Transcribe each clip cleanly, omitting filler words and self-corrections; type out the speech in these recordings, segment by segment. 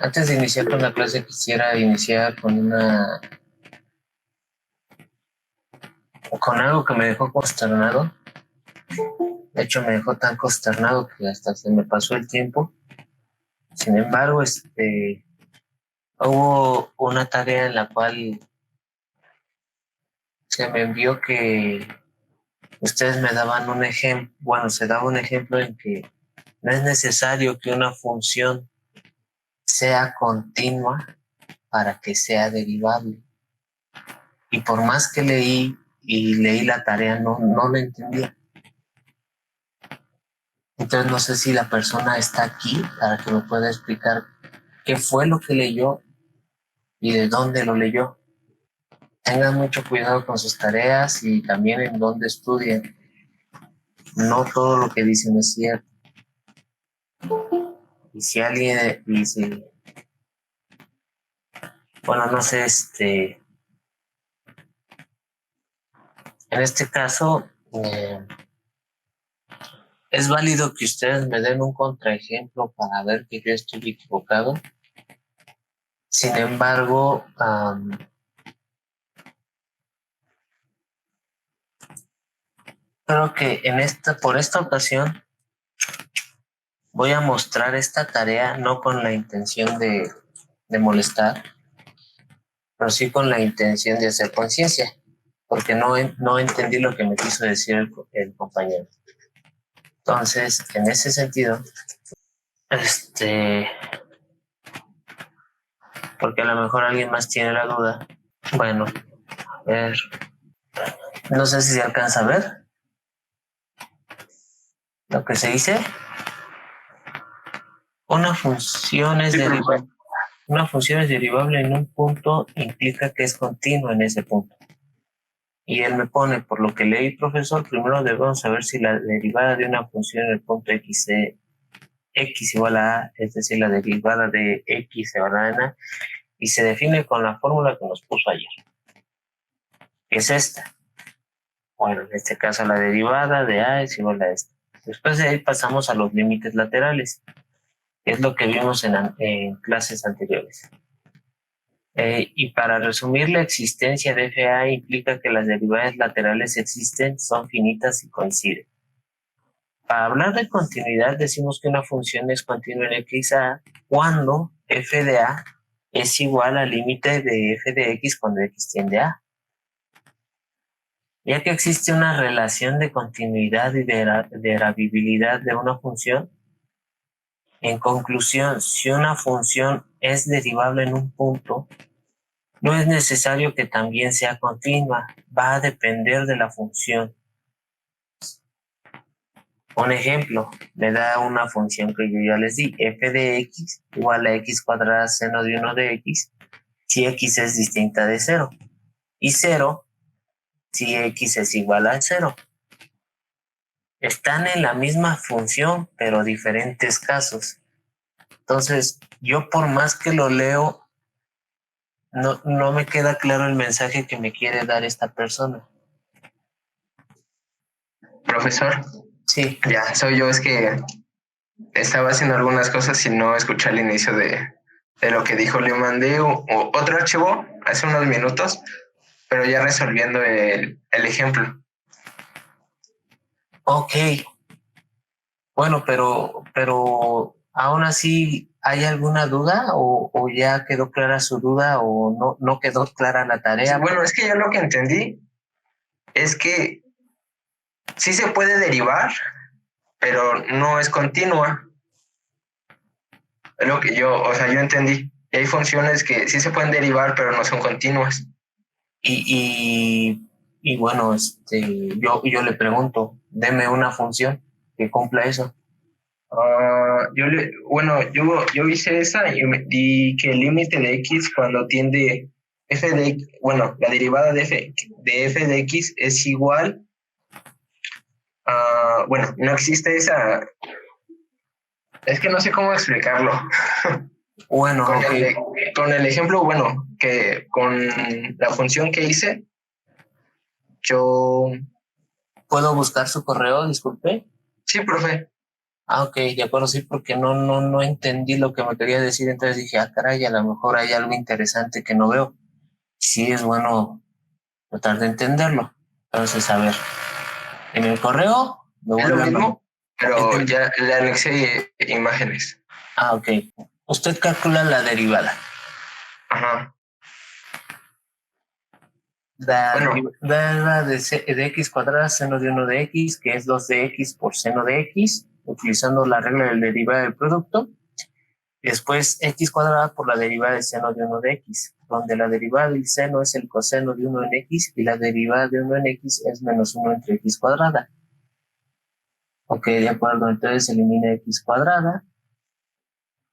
Antes de iniciar con la clase, quisiera iniciar con algo que me dejó consternado. De hecho, me dejó tan consternado que hasta se me pasó el tiempo. Sin embargo, hubo una tarea en la cual se me envió que ustedes me daban un ejemplo, bueno, se daba un ejemplo en que no es necesario que una función sea continua para que sea derivable. Y por más que leí la tarea, no la entendía. Entonces no sé si la persona está aquí para que me pueda explicar qué fue lo que leyó y de dónde lo leyó. Tengan mucho cuidado con sus tareas y también en dónde estudien. No todo lo que dicen es cierto. Y si alguien dice, bueno, no sé, en este caso, es válido que ustedes me den un contraejemplo para ver que yo estoy equivocado. Sin embargo, creo que por esta ocasión, voy a mostrar esta tarea no con la intención de molestar, pero sí con la intención de hacer conciencia, porque no entendí lo que me quiso decir el compañero. Entonces, en ese sentido, este, porque a lo mejor alguien más tiene la duda. Bueno, a ver, no sé si se alcanza a ver lo que se dice. Una función es Sí, profesor. derivable. Una función es derivable en un punto, implica que es continua en ese punto. Y él me pone, por lo que leí, profesor, primero debemos saber si la derivada de una función en el punto x, x igual a a, es decir, la derivada de x igual a n, y se define con la fórmula que nos puso ayer, que es esta. Bueno, en este caso la derivada de a es igual a esta. Después de ahí pasamos a los límites laterales, que es lo que vimos en clases anteriores. Y para resumir, la existencia de FA implica que las derivadas laterales existen, son finitas y coinciden. Para hablar de continuidad, decimos que una función es continua en x(a) cuando f de a es igual al límite de f de x cuando x tiende a. Ya que existe una relación de continuidad y de derivabilidad de una función, en conclusión, si una función es derivable en un punto, no es necesario que también sea continua, va a depender de la función. Un ejemplo, me da una función que yo ya les di, f de x igual a x cuadrada seno de 1 de x, si x es distinta de 0, y 0 si x es igual a 0. Están en la misma función, pero diferentes casos. Entonces, yo por más que lo leo, no me queda claro el mensaje que me quiere dar esta persona. Profesor, Sí, ya soy yo, es que estaba haciendo algunas cosas y no escuché el inicio de lo que dijo. Le mandé otro archivo hace unos minutos, pero ya resolviendo el ejemplo. ok. Bueno, pero aún así, ¿hay alguna duda o ya quedó clara su duda o no quedó clara la tarea? Bueno, es que yo lo que entendí es que sí se puede derivar, pero no es continua. Es lo que yo, o sea, yo entendí. Y hay funciones que sí se pueden derivar, pero no son continuas. Y, y bueno, yo le pregunto, deme una función que cumpla eso. Yo hice esa y me di que el límite de x cuando tiende la derivada de f de x es igual a, no existe esa, es que no sé cómo explicarlo. Bueno, Con ok. con el ejemplo, que con la función que hice, yo, ¿Puedo buscar su correo? Disculpe. sí, profe, Ah, ok, de acuerdo, sí, porque no entendí lo que me quería decir, entonces dije, ah, caray, a lo mejor hay algo interesante que no veo. Sí es bueno tratar de entenderlo. Entonces, a ver, en el correo me Es lo vuelve a mandar. mismo, pero ya le anexé imágenes. Ah, ok. Usted calcula la derivada. Ajá. La Bueno, derivada de x cuadrada seno de 1 de x, que es 2 de x por seno de x, utilizando la regla del derivada del producto. Después x cuadrada por la derivada del seno de 1 de x, donde la derivada del seno es el coseno de 1 en x y la derivada de 1 en x es menos 1 entre x cuadrada. Ok, de acuerdo, entonces elimina x cuadrada,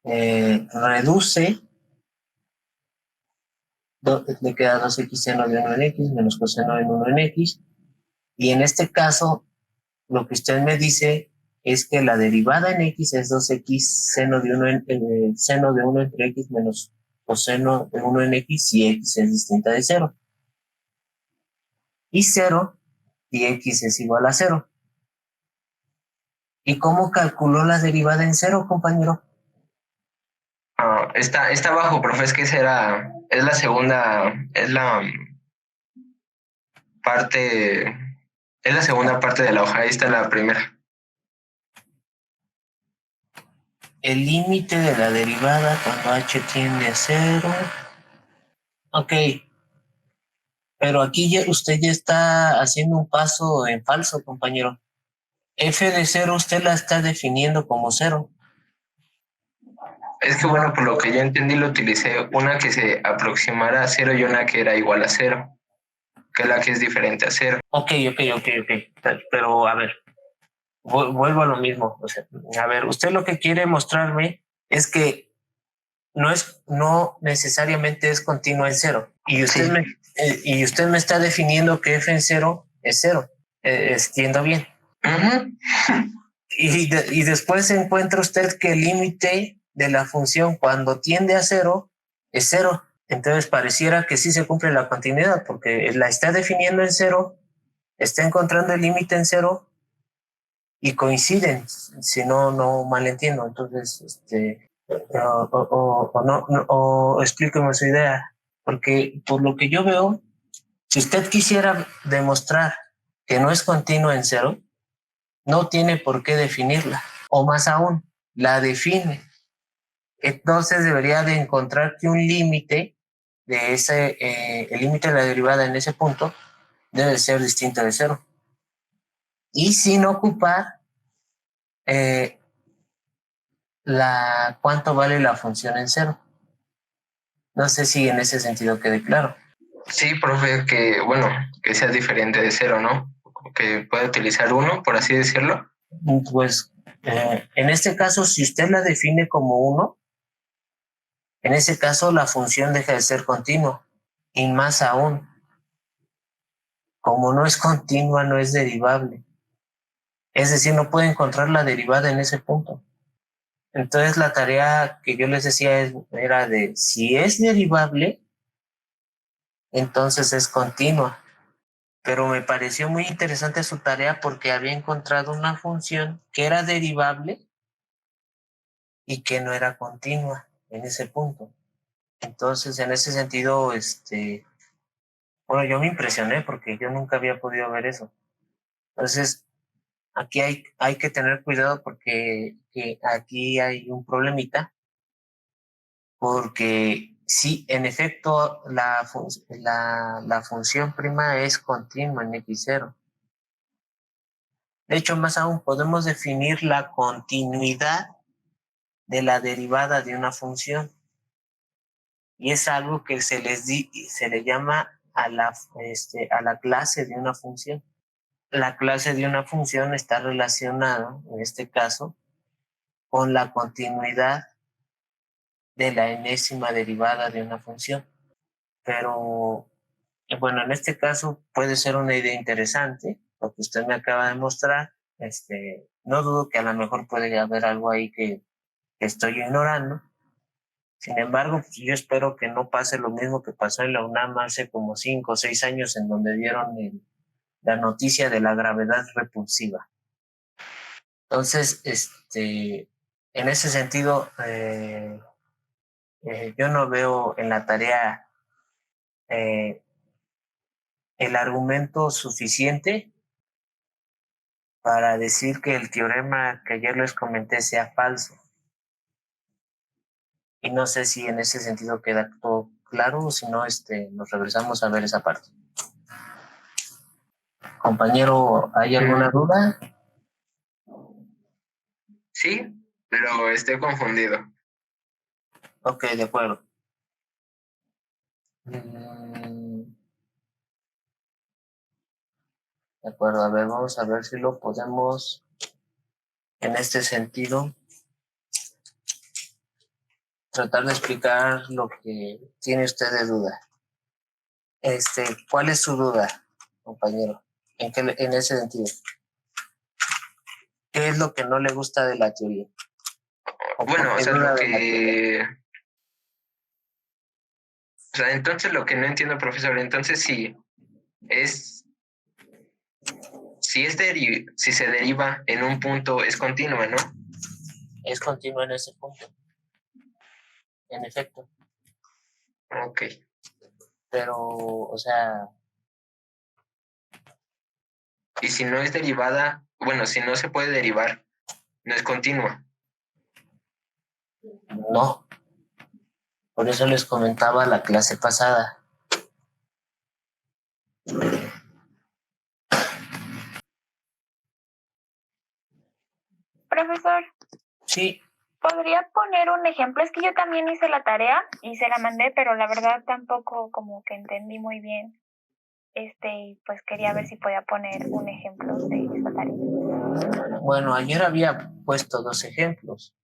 reduce, le queda 2x seno de 1 en x menos coseno de 1 en x, y en este caso lo que usted me dice es que la derivada en x es 2x seno de 1 seno de 1 entre x menos coseno de 1 en x si x es distinta de 0. Y 0 y x es igual a 0. ¿Y cómo calculó la derivada en 0, compañero? está abajo, profe, es que es la segunda, parte, es la segunda parte de la hoja, ahí está la primera. El límite de la derivada cuando h tiende a 0. Ok, pero aquí usted ya está haciendo un paso en falso, compañero. F de 0 usted la está definiendo como 0. Es que bueno, por lo que yo entendí, lo utilicé una que se aproximara a cero y una que era igual a cero, que es la que es diferente a cero. Ok. Pero a ver, vuelvo a lo mismo. O sea, a ver, usted lo que quiere mostrarme es que no necesariamente es continua en 0. Sí. Y usted me está definiendo que f en 0 es 0. Entiendo bien. Ujú. Y después encuentra usted que el límite de la función cuando tiende a 0 es 0. Entonces pareciera que sí se cumple la continuidad porque la está definiendo en 0, está encontrando el límite en 0 y coinciden, si no mal entiendo. Entonces, o explíqueme su idea, porque por lo que yo veo, si usted quisiera demostrar que no es continua en 0, no tiene por qué definirla, o más aún, la define. Entonces debería de encontrar que un límite de el límite de la derivada en ese punto debe ser distinto de 0. Y sin ocupar eh, cuánto vale la función en 0. No sé si en ese sentido quede claro. Sí, profe, que bueno, que sea diferente de cero, ¿no? Que pueda utilizar uno, por así decirlo. Pues en este caso, si usted la define como 1, en ese caso la función deja de ser continua. Y más aún, como no es continua, no es derivable. Es decir, no puede encontrar la derivada en ese punto. Entonces la tarea que yo les decía era de si es derivable, entonces es continua. Pero me pareció muy interesante su tarea porque había encontrado una función que era derivable y que no era continua en ese punto. Entonces, en ese sentido, bueno, yo me impresioné porque yo nunca había podido ver eso. Entonces, aquí hay que tener cuidado porque aquí hay un problemita, porque sí, en efecto, la función prima es continua en x0. De hecho, más aún, podemos definir la continuidad de la derivada de una función. Y es algo que se le llama a la clase de una función. La clase de una función está relacionada, en este caso, con la continuidad de la enésima derivada de una función. Pero, bueno, en este caso puede ser una idea interesante, lo que usted me acaba de mostrar. No dudo que a lo mejor puede haber algo ahí que estoy ignorando. Sin embargo, pues yo espero que no pase lo mismo que pasó en la UNAM hace como 5 o 6 años, en donde dieron la noticia de la gravedad repulsiva. Entonces, en ese sentido, yo no veo en la tarea eh, el argumento suficiente para decir que el teorema que ayer les comenté sea falso. Y no sé si en ese sentido queda todo claro o si no, nos regresamos a ver esa parte. Compañero, ¿hay alguna duda? Sí, pero estoy confundido. Ok, de acuerdo. De acuerdo, a ver, vamos a ver si lo podemos, en este sentido, tratar de explicar lo que tiene usted de duda. ¿Cuál es su duda, compañero? En ese sentido, ¿qué es lo que no le gusta de la teoría? Bueno, o sea, entonces lo que no entiendo, profesor, entonces si se deriva en un punto es continua, ¿no? Es continua en ese punto, en efecto. Ok. Pero, o sea, Y si no es derivada, bueno, si no se puede derivar, no es continua. no. Por eso les comentaba la clase pasada. Profesor, Sí, ¿podría poner un ejemplo? Es que yo también hice la tarea y se la mandé, pero la verdad tampoco como que entendí muy bien. Y pues quería ver si podía poner un ejemplo de esa tarea. bueno, ayer había puesto 2 ejemplos.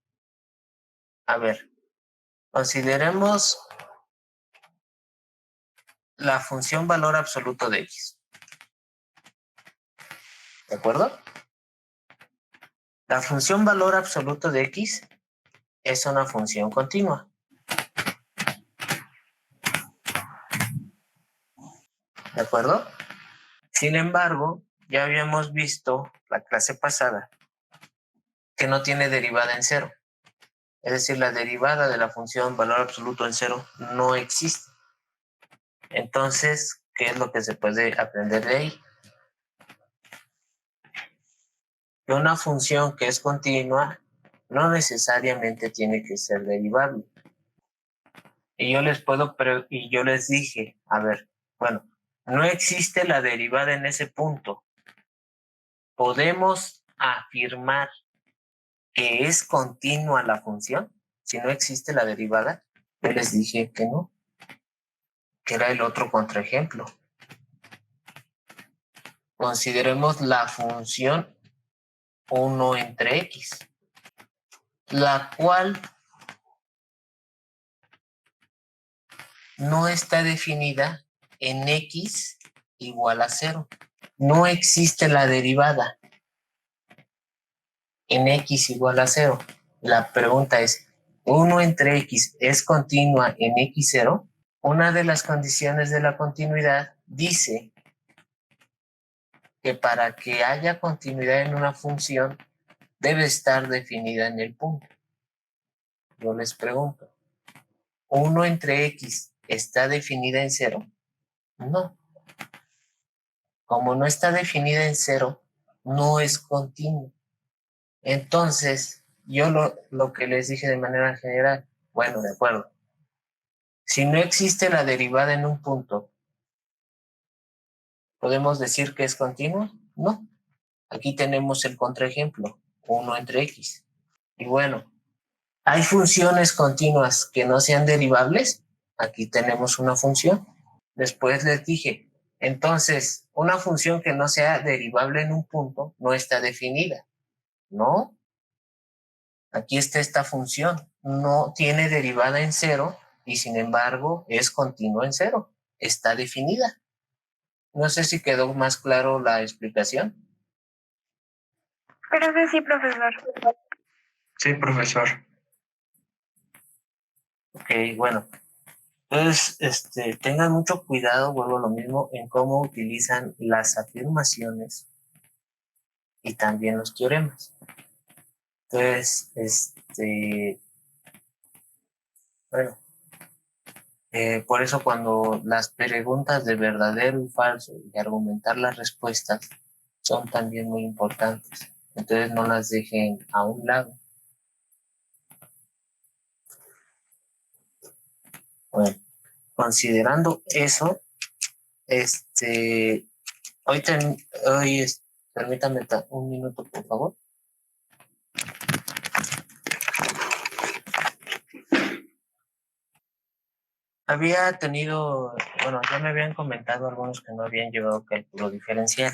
A ver, consideremos la función valor absoluto de x. ¿De acuerdo? La función valor absoluto de x es una función continua. ¿De acuerdo? Sin embargo, ya habíamos visto la clase pasada que no tiene derivada en cero. Es decir, la derivada de la función valor absoluto en cero no existe. Entonces, ¿qué es lo que se puede aprender de ahí? Que una función que es continua no necesariamente tiene que ser derivable. Y yo les dije, a ver, bueno, no existe la derivada en ese punto. ¿Podemos afirmar que es continua la función si no existe la derivada? Yo les dije que no, que era el otro contraejemplo. Consideremos la función 1 entre x, la cual no está definida en x igual a 0. No existe la derivada en x igual a 0. La pregunta es, ¿1 entre x es continua en x0? Una de las condiciones de la continuidad dice que para que haya continuidad en una función debe estar definida en el punto. Yo les pregunto, ¿1 entre x está definida en 0? No. Como no está definida en 0, no es continua. Entonces, yo lo que les dije de manera general, bueno, de acuerdo. Si no existe la derivada en un punto, ¿podemos decir que es continua? No. Aquí tenemos el contraejemplo, 1 entre x. Y bueno, ¿hay funciones continuas que no sean derivables? Aquí tenemos una función. Después les dije, entonces, una función que no sea derivable en un punto no está definida. No, aquí está esta función. No tiene derivada en 0 y sin embargo es continua en 0. Está definida. No sé si quedó más claro la explicación. Creo que sí, profesor. Sí, profesor. Ok, bueno. Entonces, tengan mucho cuidado, vuelvo a lo mismo, en cómo utilizan las afirmaciones y también los teoremas. Entonces, bueno, por eso cuando las preguntas de verdadero y falso y argumentar las respuestas son también muy importantes. Entonces no las dejen a un lado. Bueno, considerando eso, permítame un minuto, por favor. Había tenido, bueno, ya me habían comentado algunos que no habían llevado cálculo diferencial.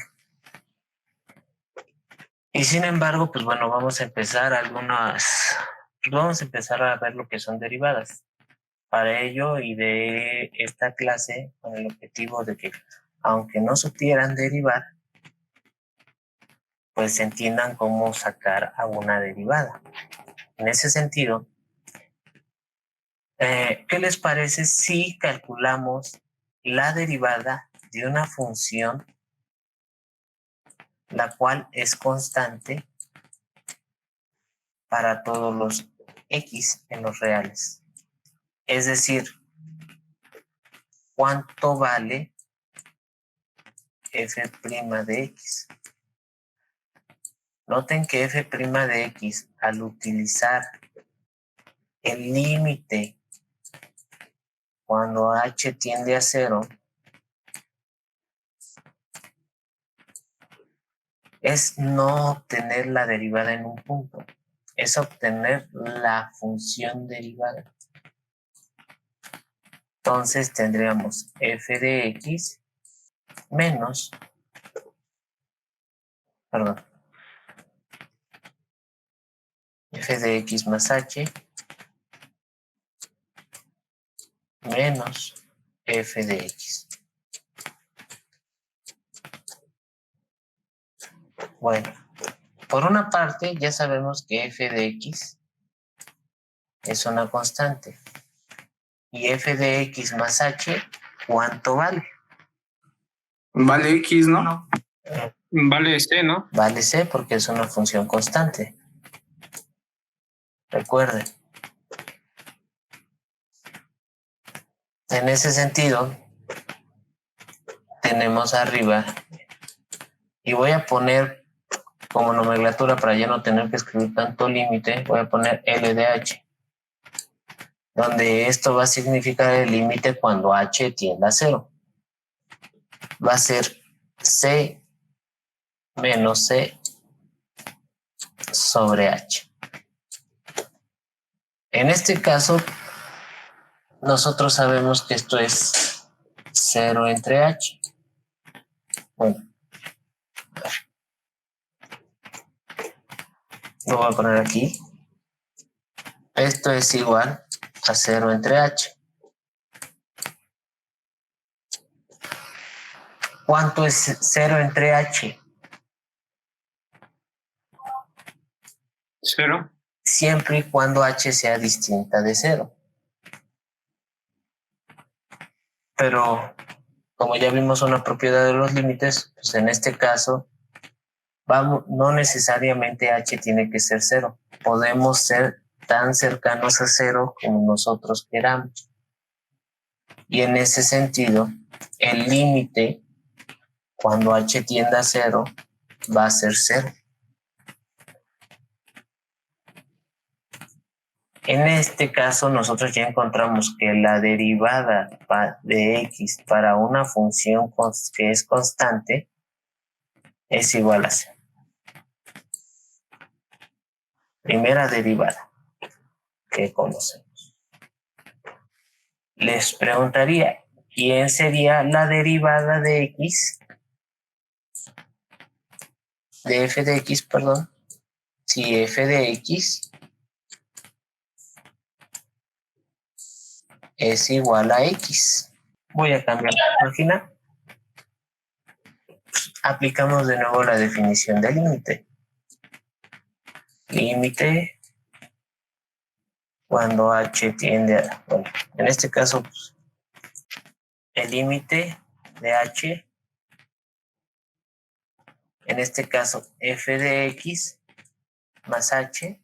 Y sin embargo, pues bueno, vamos a empezar a ver lo que son derivadas. Para ello y de esta clase, con el objetivo de que, aunque no supieran derivar, pues entiendan cómo sacar a una derivada. En ese sentido, ¿qué les parece si calculamos la derivada de una función la cual es constante para todos los x en los reales? Es decir, ¿cuánto vale f' de x? Noten que f' de x, al utilizar el límite cuando h tiende a 0, es no obtener la derivada en un punto, es obtener la función derivada. Entonces tendríamos f de x menos, f de x más h menos f de x. Bueno, por una parte ya sabemos que f de x es una constante. Y f de x más h, ¿cuánto vale? Vale X, ¿no? No. Vale C, ¿no? Vale c porque es una función constante. Recuerden. En ese sentido, tenemos arriba, y voy a poner como nomenclatura para ya no tener que escribir tanto límite, voy a poner L de h, donde esto va a significar el límite cuando h tiende a 0. Va a ser c menos c sobre h. En este caso, nosotros sabemos que esto es 0 entre h. Bueno, lo voy a poner aquí. Esto es igual a 0 entre h. ¿Cuánto es 0 entre h? 0. Siempre y cuando h sea distinta de 0. Pero como ya vimos una propiedad de los límites, pues en este caso no necesariamente h tiene que ser 0. Podemos ser tan cercanos a 0 como nosotros queramos. Y en ese sentido, el límite cuando h tiende a 0 va a ser 0. En este caso, nosotros ya encontramos que la derivada de x para una función que es constante es igual a 0. Primera derivada que conocemos. Les preguntaría, ¿quién sería la derivada de x? De f de x, perdón. Si f de x es igual a x. Voy a cambiar la página. Aplicamos de nuevo la definición del límite. Límite cuando h tiende a... Bueno, en este caso, pues, el límite de h, en este caso f de x más h,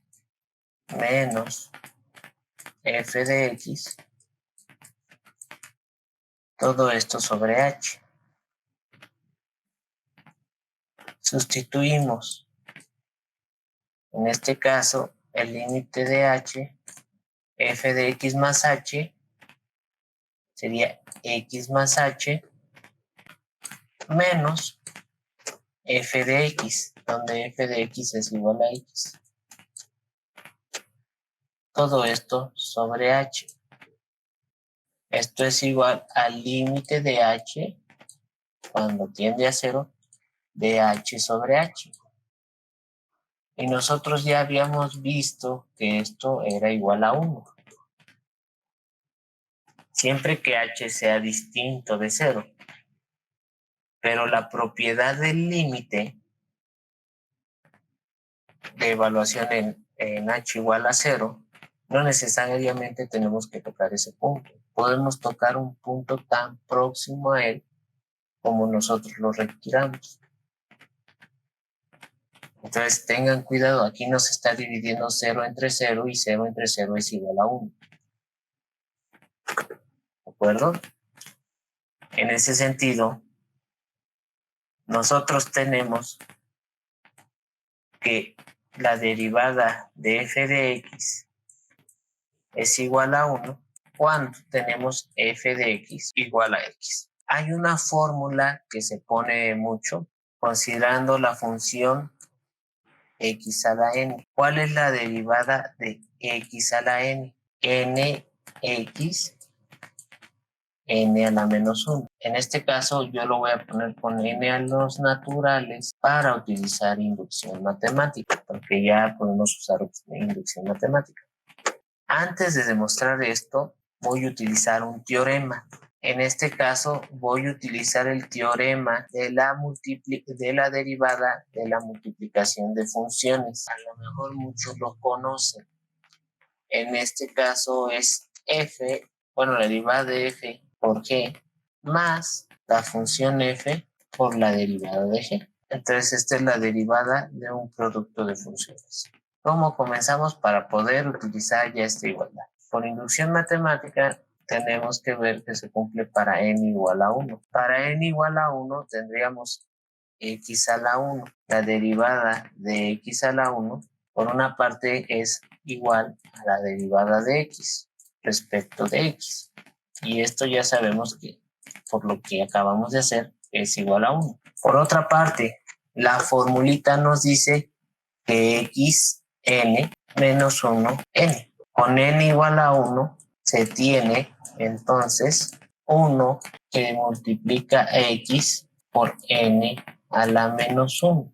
menos f de x, todo esto sobre h. Sustituimos, en este caso, el límite de h, f de x más h, sería x más h, menos f de x, donde f de x es igual a x. Todo esto sobre h. Esto es igual al límite de h, cuando tiende a 0, de h sobre h. Y nosotros ya habíamos visto que esto era igual a 1. Siempre que h sea distinto de 0. Pero la propiedad del límite de evaluación en h igual a 0, no necesariamente tenemos que tocar ese punto. Podemos tocar un punto tan próximo a él como nosotros lo requiramos. Entonces tengan cuidado, aquí no se está dividiendo 0 entre 0 y 0 entre 0 es igual a 1. ¿De acuerdo? En ese sentido, nosotros tenemos que la derivada de f de x es igual a 1 cuando tenemos f de x igual a x. Hay una fórmula que se pone mucho considerando la función x a la n. ¿Cuál es la derivada de x a la n? Nx n a la menos 1. En este caso yo lo voy a poner con n a los naturales para utilizar inducción matemática, porque ya podemos usar inducción matemática. Antes de demostrar esto, voy a utilizar un teorema. En este caso voy a utilizar el teorema de la derivada de la multiplicación de funciones. A lo mejor muchos lo conocen. En este caso es f, bueno, la derivada de f por g más la función f por la derivada de g. Entonces esta es la derivada de un producto de funciones. ¿Cómo comenzamos para poder utilizar ya esta igualdad? Por inducción matemática tenemos que ver que se cumple para n igual a 1. Para n igual a 1 tendríamos x a la 1. La derivada de x a la 1 por una parte es igual a la derivada de x respecto de x. Y esto ya sabemos que por lo que acabamos de hacer es igual a 1. Por otra parte, la formulita nos dice que x n menos 1 n. Con n igual a 1 se tiene entonces 1 que multiplica x por n a la menos 1.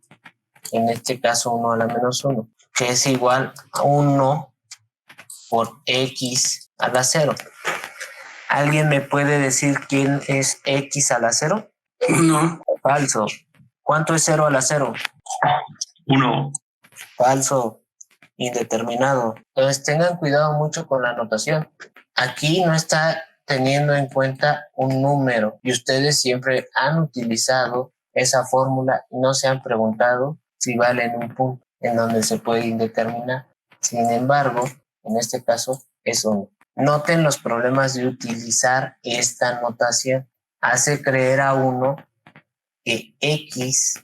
En este caso 1 a la menos 1, que es igual a 1 por x a la 0. ¿Alguien me puede decir quién es x a la 0? 1. Falso. ¿Cuánto es 0 a la 0? 1. Falso. Indeterminado. Entonces tengan cuidado mucho con la notación. Aquí no está teniendo en cuenta un número y ustedes siempre han utilizado esa fórmula y no se han preguntado si vale en un punto en donde se puede indeterminar. Sin embargo, en este caso es 1. Noten los problemas de utilizar esta notación. Hace creer a uno que x,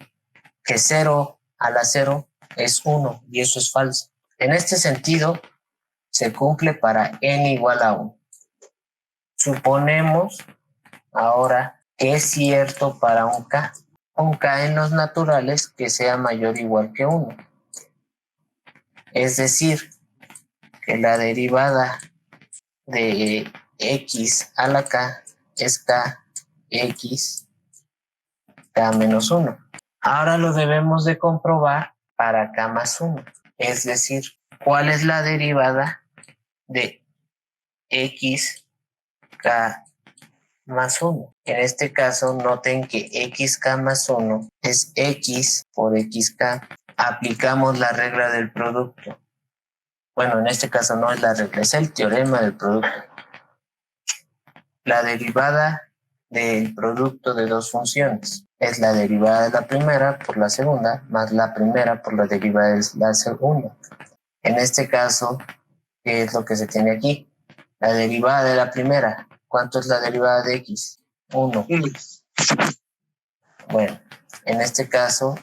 que 0 a la 0 es 1 y eso es falso. En este sentido, se cumple para n igual a 1. Suponemos ahora que es cierto para un k en los naturales que sea mayor o igual que 1. Es decir, que la derivada de x a la k es k x k menos 1. Ahora lo debemos de comprobar para k más 1. Es decir, ¿cuál es la derivada de x k más 1? En este caso, noten que xk más 1 es x por xk. Aplicamos la regla del producto. Bueno, en este caso no es la regla, es el teorema del producto. La derivada del producto de dos funciones es la derivada de la primera por la segunda más la primera por la derivada de la segunda. En este caso, ¿qué es lo que se tiene aquí? La derivada de la primera. ¿Cuánto es la derivada de x? 1. Bueno, en este caso,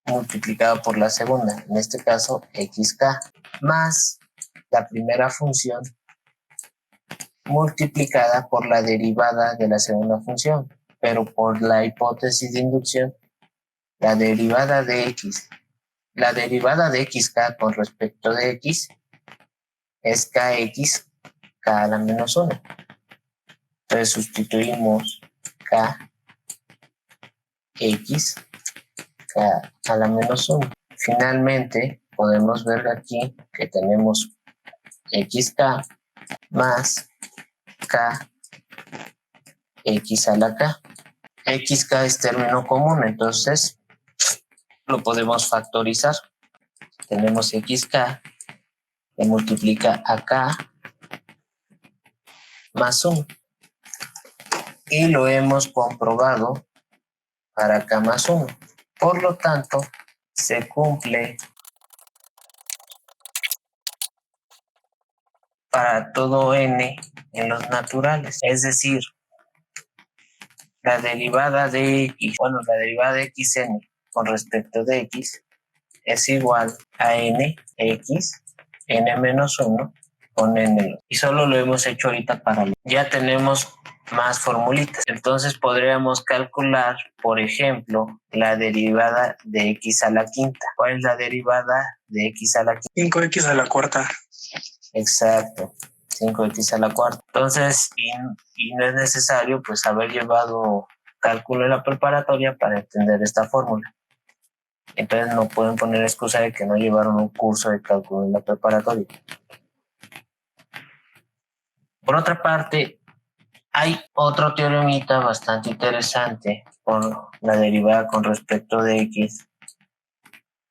multiplicado por la segunda. En este caso, xk. Más la primera función multiplicada por la derivada de la segunda función. Pero por la hipótesis de inducción, la derivada de x, la derivada de xk con respecto de x es kx, k a la menos 1. Entonces sustituimos k, x, k a la menos 1. Finalmente, podemos ver aquí que tenemos xk más k, x a la k. Xk es término común, entonces lo podemos factorizar. Tenemos xk que multiplica a k más 1. Y lo hemos comprobado para k más 1. Por lo tanto, se cumple para todo n en los naturales. Es decir, la derivada de x, la derivada de xn con respecto de x es igual a nx, n menos 1 con n. Y solo lo hemos hecho ahorita para... Ya tenemos más formulitas. Entonces podríamos calcular, por ejemplo, la derivada de x a la quinta. ¿Cuál es la derivada de x a la quinta? 5x a la cuarta. Exacto, 5x a la cuarta. Entonces, y no es necesario pues haber llevado cálculo en la preparatoria para entender esta fórmula. Entonces no pueden poner excusa de que no llevaron un curso de cálculo en la preparatoria. Por otra parte, hay otro teoremita bastante interesante por la derivada con respecto de x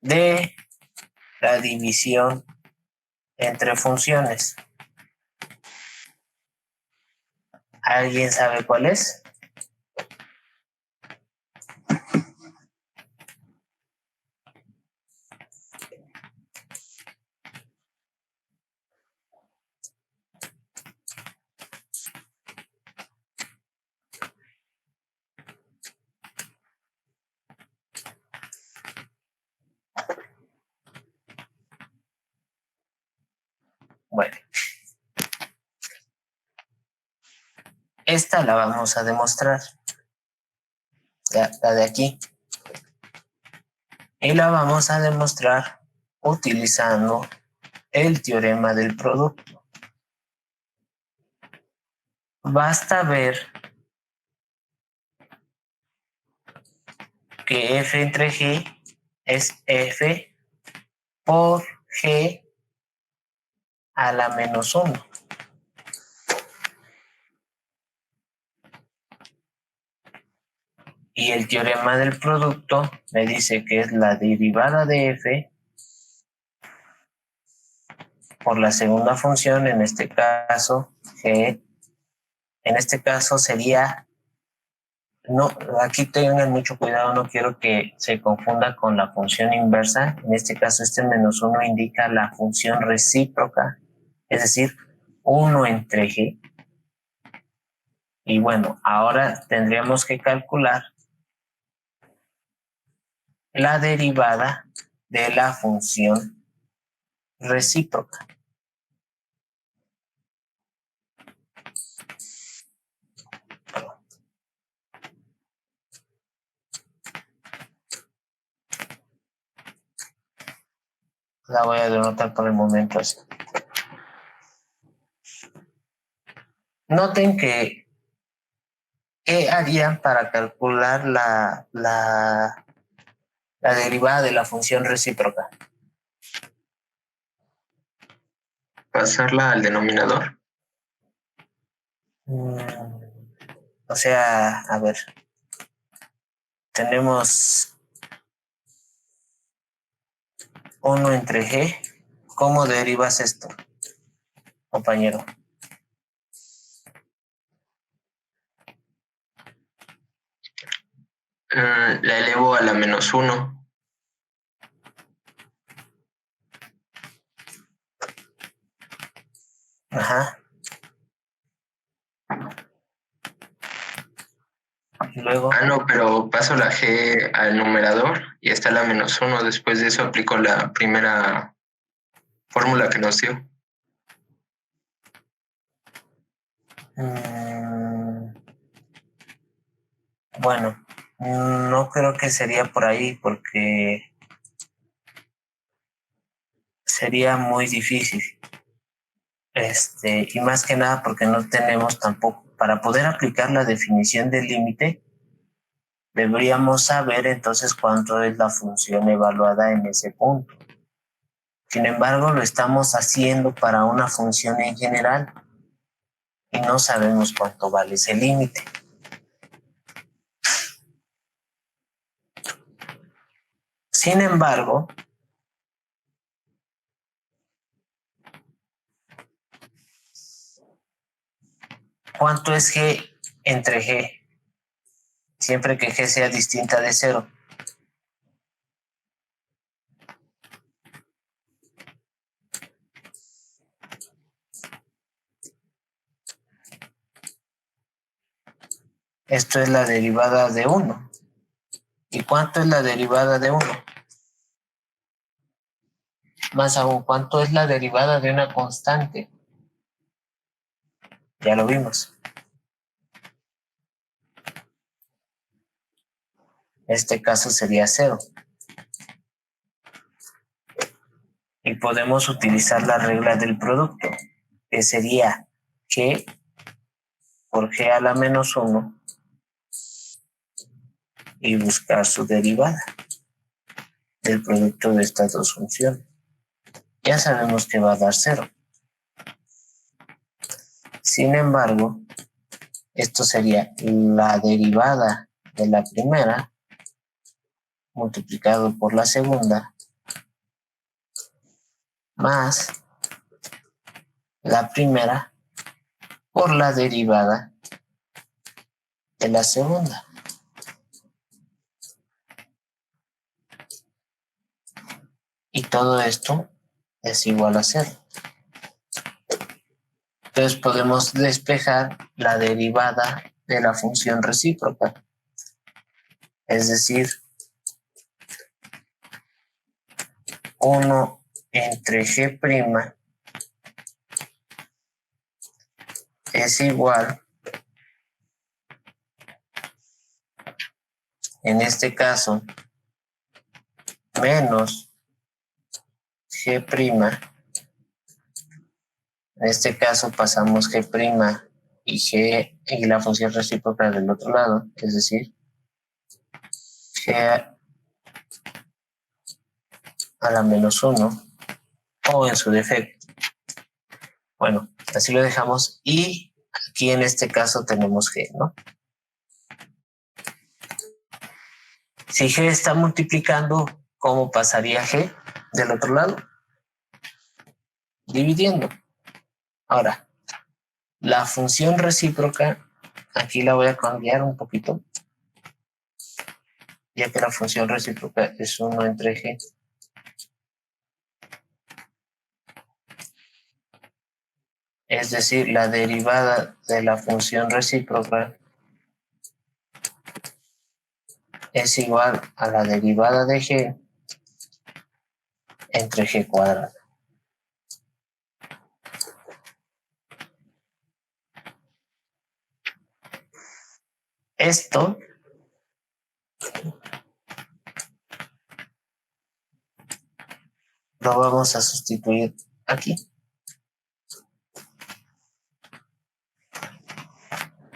de la división entre funciones. ¿Alguien sabe cuál es? Bueno, esta la vamos a demostrar, la de aquí, y la vamos a demostrar utilizando el teorema del producto. Basta ver que f entre g es f por g a la menos 1. Y el teorema del producto me dice que es la derivada de f por la segunda función, en este caso g. En este caso sería, no, aquí tengan mucho cuidado, no quiero que se confunda con la función inversa. En este caso este menos 1 indica la función recíproca, es decir, 1 entre g. Y bueno, ahora tendríamos que calcular la derivada de la función recíproca. La voy a denotar por el momento así. Noten que ¿qué harían para calcular la derivada de la función recíproca? Pasarla al denominador. O sea, a ver, tenemos 1 entre g. ¿Cómo derivas esto, compañero? La elevo a la menos 1. Ajá. Y luego, No, pero paso la G al numerador y está la -1. Después de eso aplico la primera fórmula que nos dio. bueno, no creo que sería por ahí porque sería muy difícil. Y más que nada porque no tenemos tampoco, para poder aplicar la definición del límite, deberíamos saber entonces cuánto es la función evaluada en ese punto. Sin embargo, lo estamos haciendo para una función en general y no sabemos cuánto vale ese límite. Sin embargo, ¿cuánto es G entre G? Siempre que G sea distinta de 0. Esto es la derivada de 1. ¿Y cuánto es la derivada de 1? Más aún, ¿cuánto es la derivada de una constante? Ya lo vimos. En este caso sería 0. Y podemos utilizar la regla del producto, que sería G por G a la -1 y buscar su derivada del producto de estas dos funciones. Ya sabemos que va a dar 0. Sin embargo, esto sería la derivada de la primera multiplicado por la segunda más la primera por la derivada de la segunda. Y todo esto es igual a 0. Entonces podemos despejar la derivada de la función recíproca. Es decir, 1 entre G' es igual, en este caso, menos G'. En este caso pasamos G' y G y la función recíproca del otro lado, es decir, G a la -1 o en su defecto. Bueno, así lo dejamos y aquí en este caso tenemos G, ¿no? Si G está multiplicando, ¿cómo pasaría G del otro lado? Dividiendo. Ahora, la función recíproca, aquí la voy a cambiar un poquito, ya que la función recíproca es 1 entre G. Es decir, la derivada de la función recíproca es igual a la derivada de G entre G cuadrado. Esto lo vamos a sustituir aquí.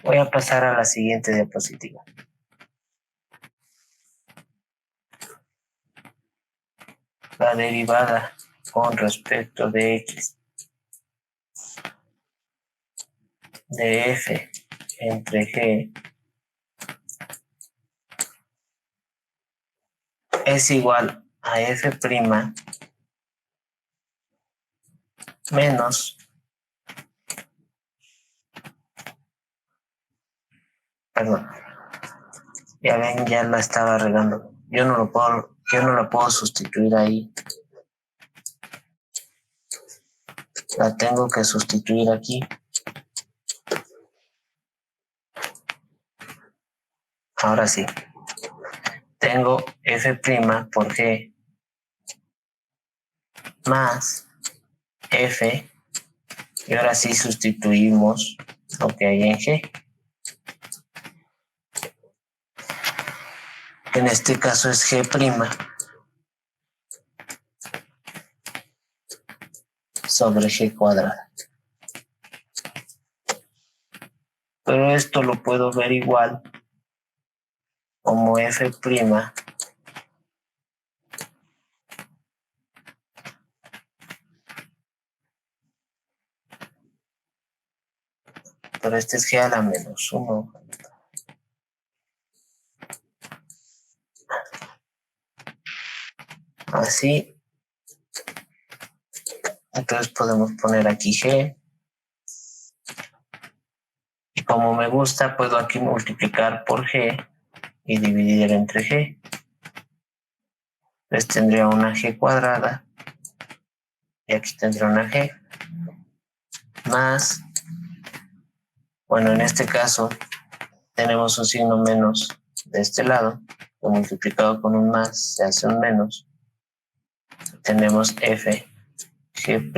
Voy a pasar a la siguiente diapositiva. La derivada con respecto de X de F entre G es igual a F' menos, perdón, ya ven, ya la estaba regando. Yo no la puedo sustituir ahí. la tengo que sustituir aquí. Ahora sí. Tengo f' por g más f, y ahora sí sustituimos lo que hay en g. En este caso es g' sobre g cuadrada. Pero esto lo puedo ver igual como f', pero este es g a la menos 1. Así. Entonces podemos poner aquí g. Y como me gusta, puedo aquí multiplicar por g y dividir entre g. Entonces tendría una g cuadrada. Y aquí tendré una g. Más, bueno, en este caso tenemos un signo menos de este lado, que multiplicado con un más se hace un menos. Tenemos f g'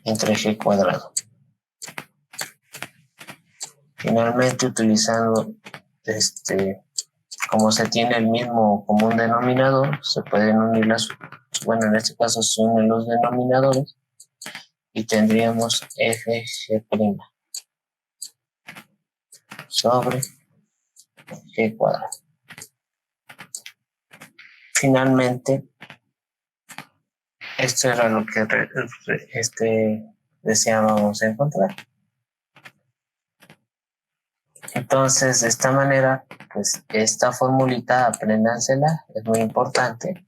entre g cuadrado. Finalmente, utilizando como se tiene el mismo común denominador, se pueden unir en este caso se unen los denominadores y tendríamos f g' sobre g cuadrado. Finalmente, esto era lo que deseábamos encontrar. Entonces, de esta manera, pues esta formulita, apréndansela, es muy importante,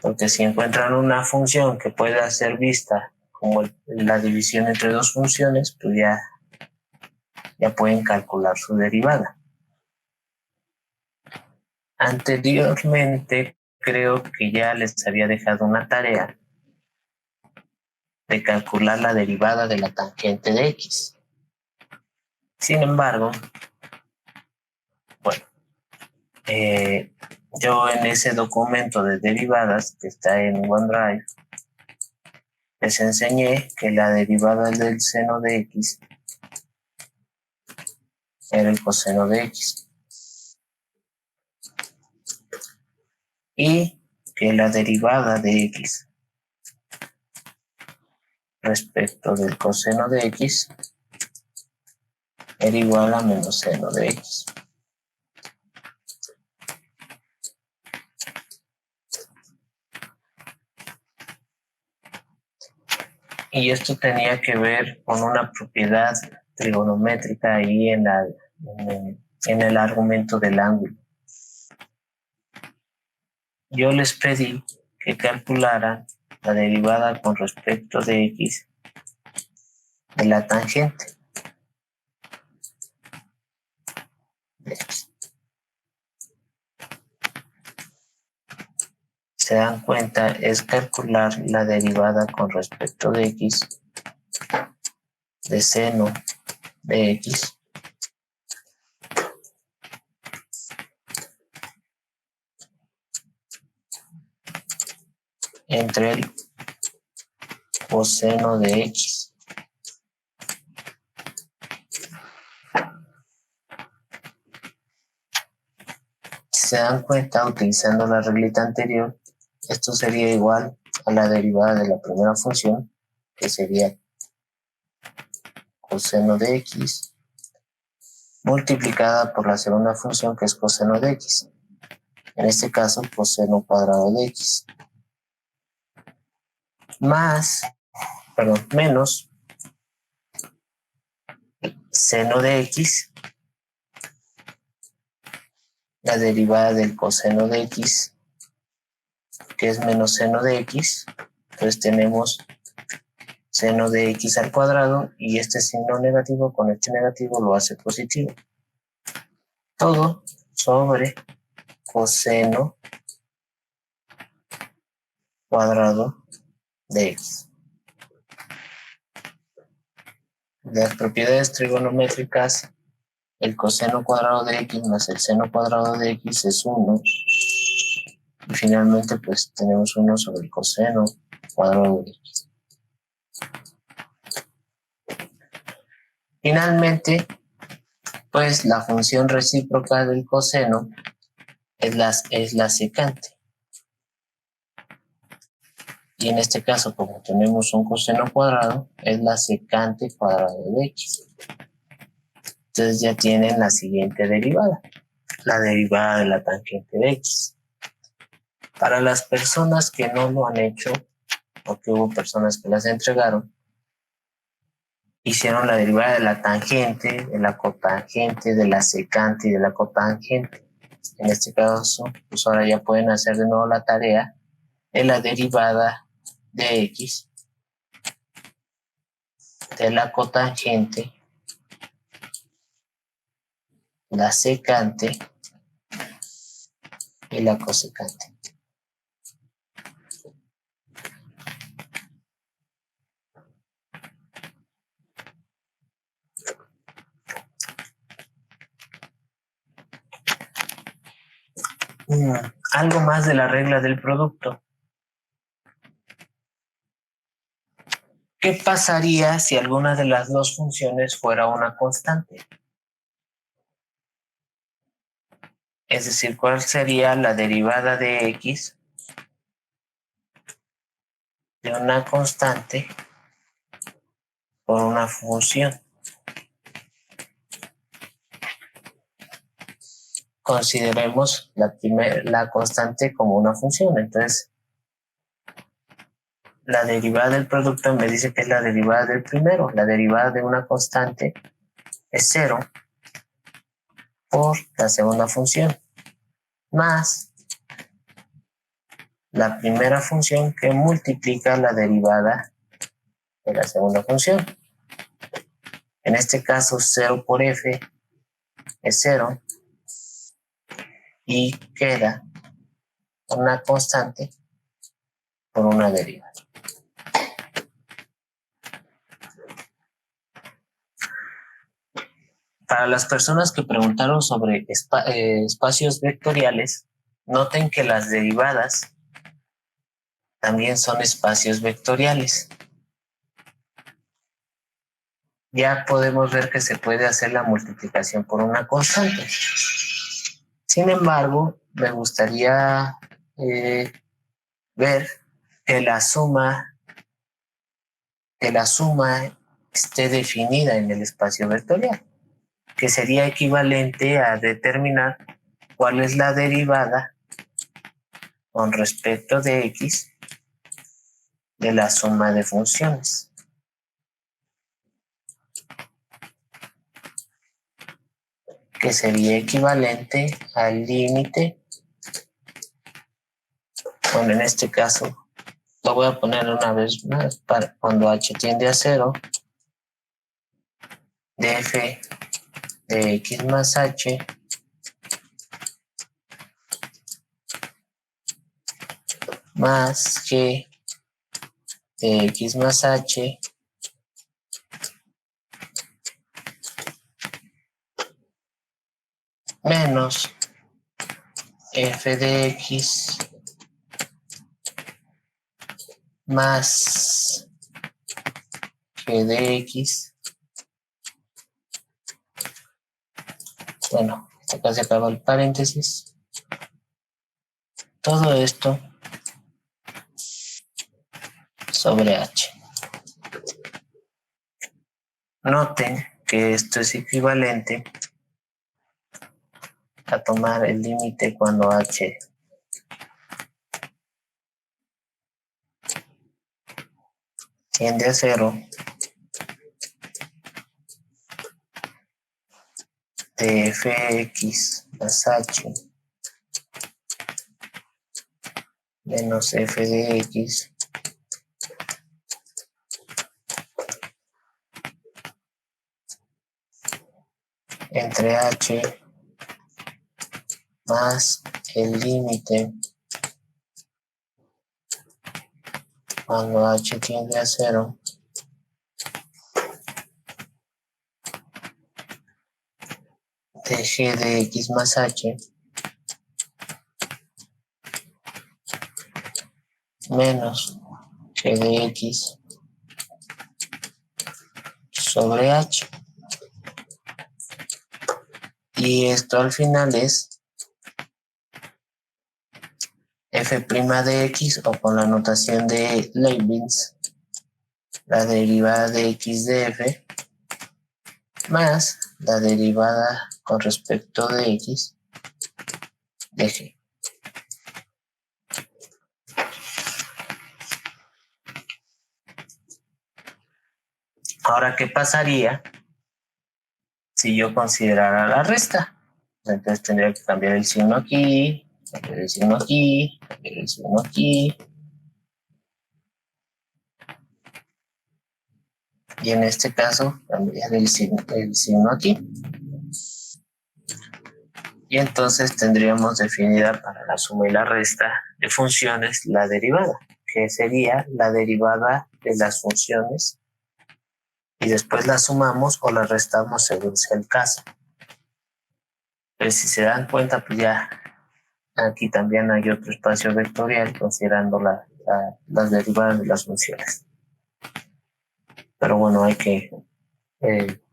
porque si encuentran una función que pueda ser vista como la división entre dos funciones, pues ya pueden calcular su derivada. Anteriormente, creo que ya les había dejado una tarea de calcular la derivada de la tangente de x. Sin embargo, bueno, yo en ese documento de derivadas que está en OneDrive, les enseñé que la derivada del seno de x era el coseno de x. Y que la derivada de x respecto del coseno de x era igual a menos seno de x. Y esto tenía que ver con una propiedad trigonométrica ahí en el argumento del ángulo. Yo les pedí que calcularan la derivada con respecto de x de la tangente de x. Se dan cuenta, es calcular la derivada con respecto de x de seno de x entre el coseno de x. Si se dan cuenta, utilizando la reglita anterior, esto sería igual a la derivada de la primera función, que sería coseno de x, multiplicada por la segunda función, que es coseno de x. En este caso, coseno cuadrado de x. Menos seno de x, la derivada del coseno de x, que es menos seno de x. Entonces tenemos seno de x al cuadrado, y este signo negativo con este negativo lo hace positivo. Todo sobre coseno cuadrado de x. Las propiedades trigonométricas, el coseno cuadrado de x más el seno cuadrado de x es 1. Y finalmente pues tenemos 1 sobre el coseno cuadrado de x. Finalmente, pues la función recíproca del coseno es la secante. Y en este caso, como tenemos un coseno cuadrado, es la secante cuadrada de x. Entonces ya tienen la siguiente derivada, la derivada de la tangente de x. Para las personas que no lo han hecho, o que hubo personas que las entregaron, hicieron la derivada de la tangente, de la cotangente, de la secante y de la cotangente. En este caso, pues ahora ya pueden hacer de nuevo la tarea de la derivada de x, de la cotangente, la secante y la cosecante. Algo más de la regla del producto. ¿Qué pasaría si alguna de las dos funciones fuera una constante? Es decir, ¿cuál sería la derivada de x de una constante por una función? Consideremos la constante como una función. Entonces, la derivada del producto me dice que es la derivada del primero. La derivada de una constante es 0 por la segunda función, más la primera función que multiplica la derivada de la segunda función. En este caso, 0 por f es 0 y queda una constante por una derivada. Para las personas que preguntaron sobre espacios vectoriales, noten que las derivadas también son espacios vectoriales. Ya podemos ver que se puede hacer la multiplicación por una constante. Sin embargo, me gustaría ver que la suma esté definida en el espacio vectorial, que sería equivalente a determinar cuál es la derivada con respecto de x de la suma de funciones. Que sería equivalente al límite. Bueno, en este caso lo voy a poner una vez más para cuando h tiende a 0 de f de x más h más g de x más h menos f de x más g de x. Bueno, acá se acaba el paréntesis. Todo esto sobre h. Noten que esto es equivalente a tomar el límite cuando h tiende a 0 de fx más h menos f de x entre h más el límite cuando h tiende a 0, de g de x más h menos g de x sobre h. Y esto al final es f' de x, o con la notación de Leibniz, la derivada de x de f, más la derivada con respecto de x de g. Ahora, ¿qué pasaría si yo considerara la resta? Entonces tendría que cambiar el signo aquí, cambiar el signo aquí, cambiar el signo aquí. Y en este caso, cambiar el signo aquí. Y entonces tendríamos definida para la suma y la resta de funciones la derivada, que sería la derivada de las funciones, y después la sumamos o la restamos según sea el caso. Pero si se dan cuenta, pues ya aquí también hay otro espacio vectorial considerando las derivadas de las funciones. Pero bueno, hay que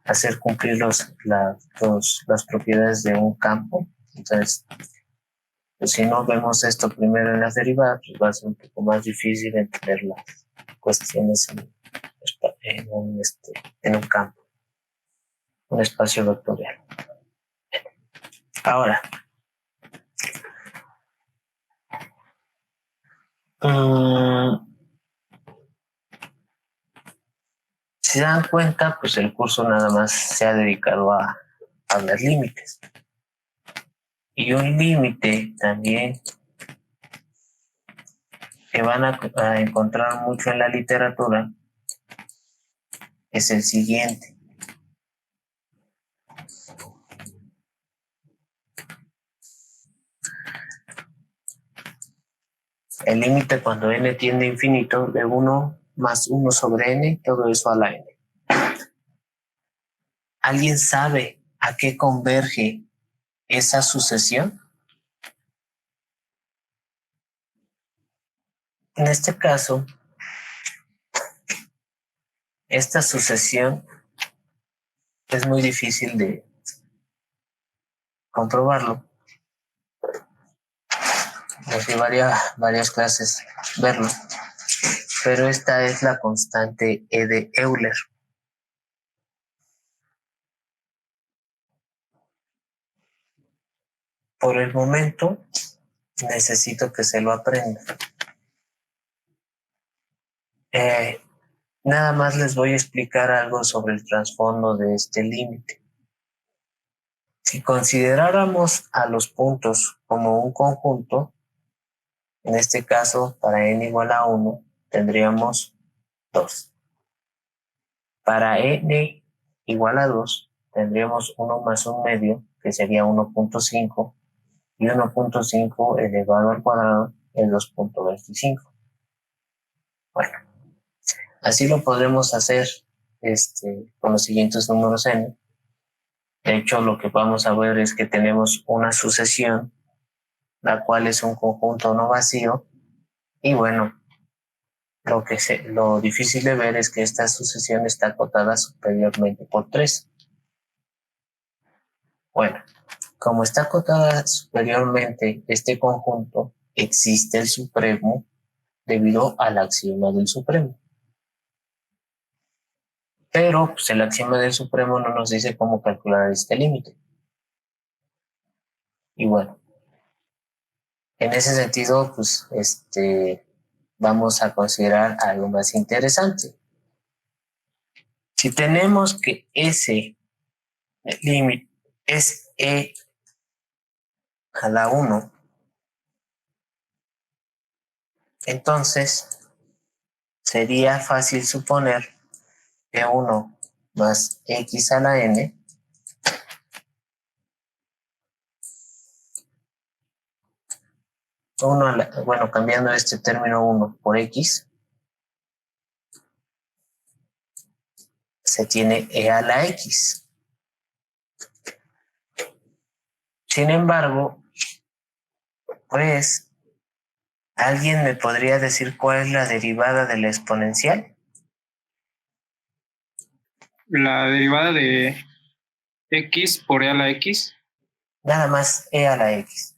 hacer cumplir las propiedades de un campo. Entonces, pues si no vemos esto primero en las derivadas, pues va a ser un poco más difícil entender las cuestiones en un campo, un espacio vectorial. Ahora, si se dan cuenta, pues el curso nada más se ha dedicado a ver límites. Y un límite también que van a encontrar mucho en la literatura es el siguiente. El límite cuando n tiende a infinito de 1 más 1 sobre n, todo eso a la n. ¿Alguien sabe a qué converge esa sucesión? En este caso, esta sucesión es muy difícil de comprobarlo. Nos llevaría varias clases verlo. Pero esta es la constante E de Euler. Por el momento, necesito que se lo aprenda. Nada más les voy a explicar algo sobre el trasfondo de este límite. Si consideráramos a los puntos como un conjunto, en este caso, para n igual a 1, tendríamos 2. Para n igual a 2, tendríamos 1 más 1 medio, que sería 1.5, y 1.5 elevado al cuadrado es 2.25. Bueno, así lo podremos hacer con los siguientes números n. De hecho, lo que vamos a ver es que tenemos una sucesión, la cual es un conjunto no vacío, y bueno, lo difícil de ver es que esta sucesión está acotada superiormente por 3. Bueno, como está acotada superiormente este conjunto, existe el supremo debido al axioma del supremo. Pero pues, el axioma del supremo no nos dice cómo calcular este límite. Y bueno, en ese sentido, pues vamos a considerar algo más interesante. Si tenemos que ese límite es e a la 1, entonces sería fácil suponer que 1 más x a la n cambiando este término 1 por x, se tiene e a la x. Sin embargo, pues, ¿alguien me podría decir cuál es la derivada de la exponencial? La derivada de x por e a la x. Nada más e a la x.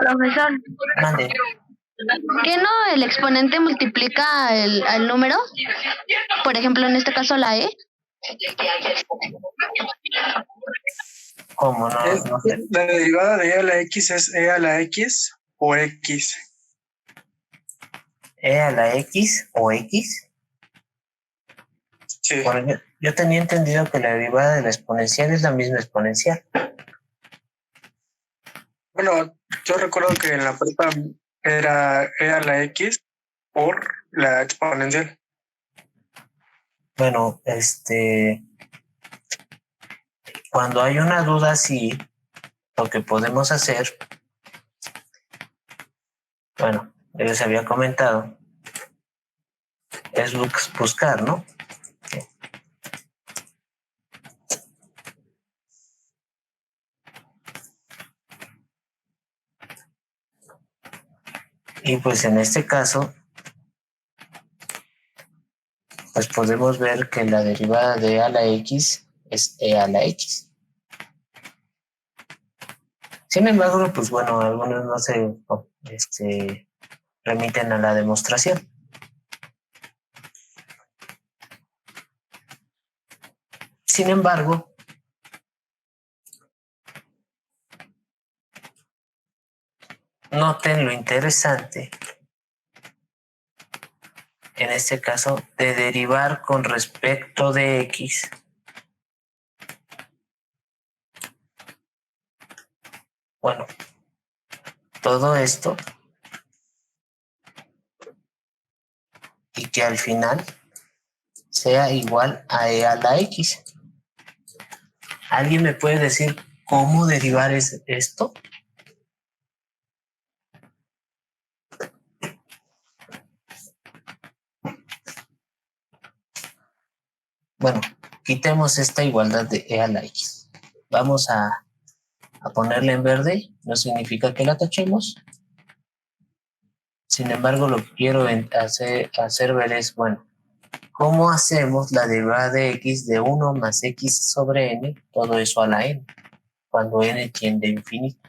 Profesor, Mande. ¿qué no el exponente multiplica al número? Por ejemplo, en este caso la e. ¿Cómo? Es- No sé. La derivada de e a la x es e a la x o x. ¿E a la x o x? Sí. Bueno, yo tenía entendido que la derivada de la exponencial es la misma exponencial. Bueno, yo recuerdo que en la prepa era e a la x por la exponencial. Bueno, cuando hay una duda así, lo que podemos hacer, bueno, yo les había comentado, es buscar, ¿no? Y pues en este caso, pues podemos ver que la derivada de e a la x es e a la x. Sin embargo, pues bueno, algunos no se remiten a la demostración. Sin embargo, noten lo interesante, en este caso, de derivar con respecto de x. Bueno, todo esto y que al final sea igual a e a la x. ¿Alguien me puede decir cómo derivar esto? Bueno, quitemos esta igualdad de e a la x. Vamos a ponerla en verde, no significa que la tachemos. Sin embargo, lo que quiero hacer ver es, bueno, ¿cómo hacemos la derivada de x de 1 más x sobre n? Todo eso a la n, cuando n tiende a infinito.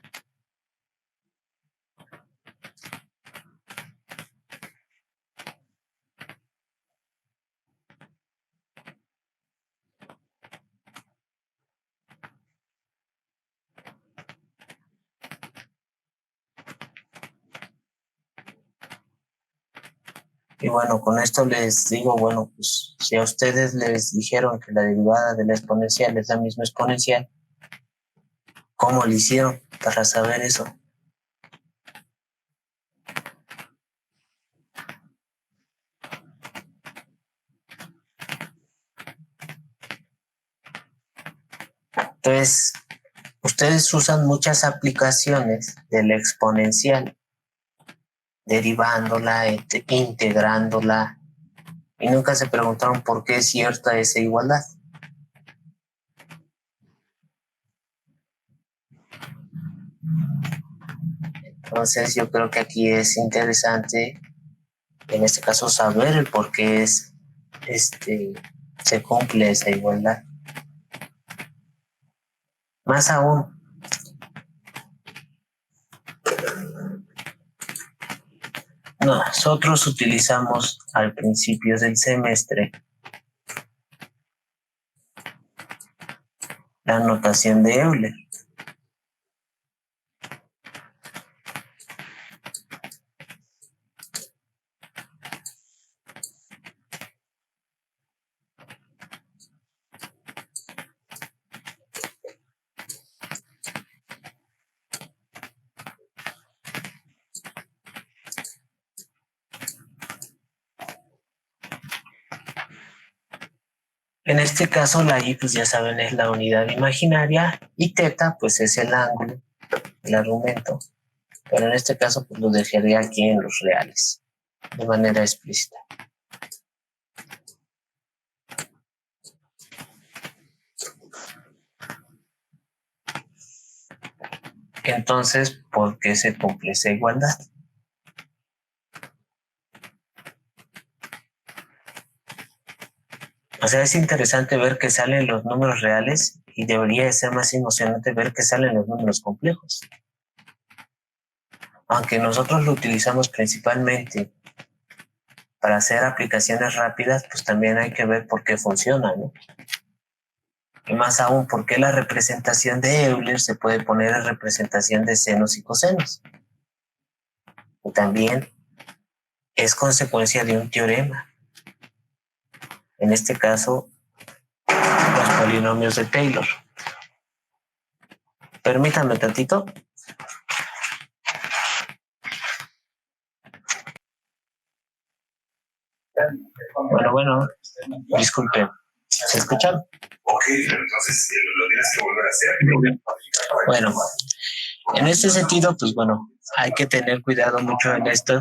Y bueno, con esto les digo, bueno, pues si a ustedes les dijeron que la derivada de la exponencial es la misma exponencial, ¿cómo lo hicieron para saber eso? Entonces, ustedes usan muchas aplicaciones de la exponencial, derivándola, integrándola, y nunca se preguntaron por qué es cierta esa igualdad. Entonces yo creo que aquí es interesante, en este caso, saber el por qué se cumple esa igualdad. Más aún, nosotros utilizamos al principio del semestre la notación de Euler. En este caso, la y, pues ya saben, es la unidad imaginaria y teta, pues es el ángulo, el argumento. Pero en este caso pues lo dejaría aquí en los reales, de manera explícita. Entonces, ¿por qué se cumple esa igualdad? O sea, es interesante ver que salen los números reales y debería de ser más emocionante ver que salen los números complejos. Aunque nosotros lo utilizamos principalmente para hacer aplicaciones rápidas, pues también hay que ver por qué funciona, ¿no? Y más aún, por qué la representación de Euler se puede poner en representación de senos y cosenos. Y también es consecuencia de un teorema. En este caso, los polinomios de Taylor. Permítanme tantito. Bueno, disculpen. ¿Se escuchan? Ok, pero entonces lo tienes que volver a hacer. Bueno, en este sentido, pues bueno, hay que tener cuidado mucho en esto.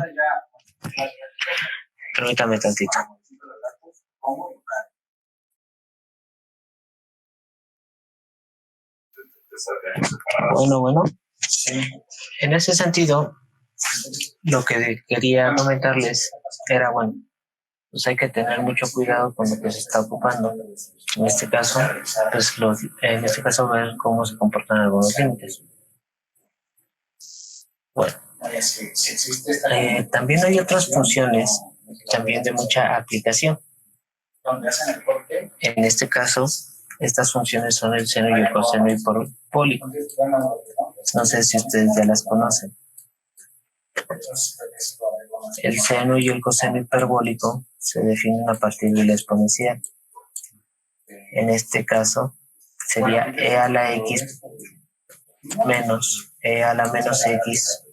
Permítame tantito. Bueno. En ese sentido, lo que quería comentarles era, bueno, pues hay que tener mucho cuidado con lo que se está ocupando. En este caso, pues ver cómo se comportan algunos límites. Bueno, también hay otras funciones, también de mucha aplicación. En este caso, estas funciones son el seno y el coseno hiperbólico. No sé si ustedes ya las conocen. El seno y el coseno hiperbólico se definen a partir de la exponencial. En este caso, sería e a la x menos e a la menos x